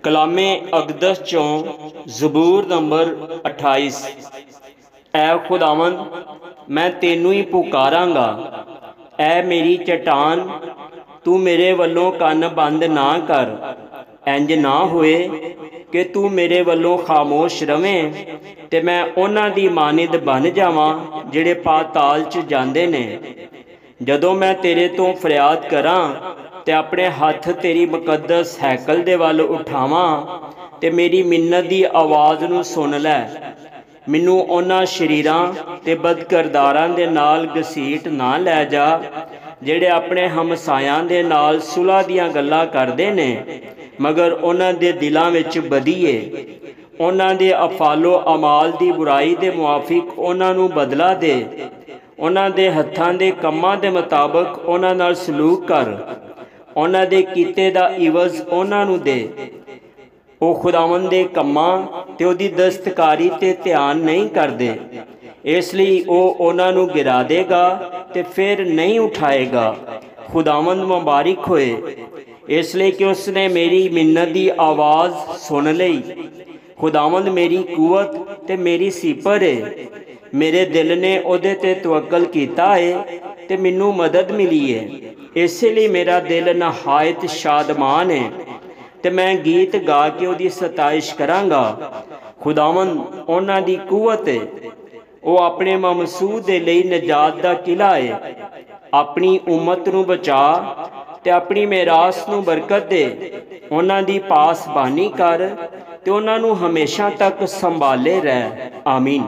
कलामे अकदस चों ज़बूर नंबर 28। ऐ खुदावंद मैं तेनू ही पुकारांगा, ऐ मेरी चट्टान तू मेरे वल्लों कन्न बंद ना कर। इंज ना होए कि तू मेरे वल्लों खामोश रवें ते मैं उन्हां दी मानिद बन जावां जिहड़े पाताल च जांदे ने। जदों मैं तेरे तो फरियाद करां ते अपने हथ तेरी मुकद्दस हैकल दे वल उठावां ते मेरी मिन्नत दी आवाज़ नूं सुन लै। मैनू उन्हां शरीरां ते बदकरदारां दे नाल घसीट ना लै जा जिहड़े अपने हमसायां दे नाल सुलह दीयां गल्लां करदे ने मगर उन्हां दे दिलां विच बदी है। उन्हां दे अफालो अमाल दी बुराई दे मुआफिक उन्हां नूं बदला दे। उन्हां दे हत्थां दे कम्मां दे मुताबक उन्हां नाल सलूक कर। उन्हां दे कीते दा इवज़ उन्हां नूं दे। ओ खुदावंद दे कम्मां ते उहदी दस्तकारी ते ध्यान नहीं करदे, इसलिए वह उन्हां नूं गिरा देगा ते फिर नहीं उठाएगा। खुदावंद मुबारक होए, इसलिए कि उसने मेरी मिन्नत दी आवाज़ सुन लई। खुदावंद मेरी कुवत ते मेरी सीपर है। मेरे दिल ने उहदे ते तवक्कल कीता है ते मैनू मदद मिली है। इसलिए मेरा दिल नहायत शादमान है ते मैं गीत गा के उहदी सताइश करांगा। खुदावंद उन्हां दी कुवत है, वो अपने ममसूद दे लई नजात दा किला है। अपनी उम्मत नूं बचा ते अपनी मेरास नूं बरकत दे। उन्हां दी पासबानी कर ते उन्हां नूं हमेशा तक संभाले रह। आमीन।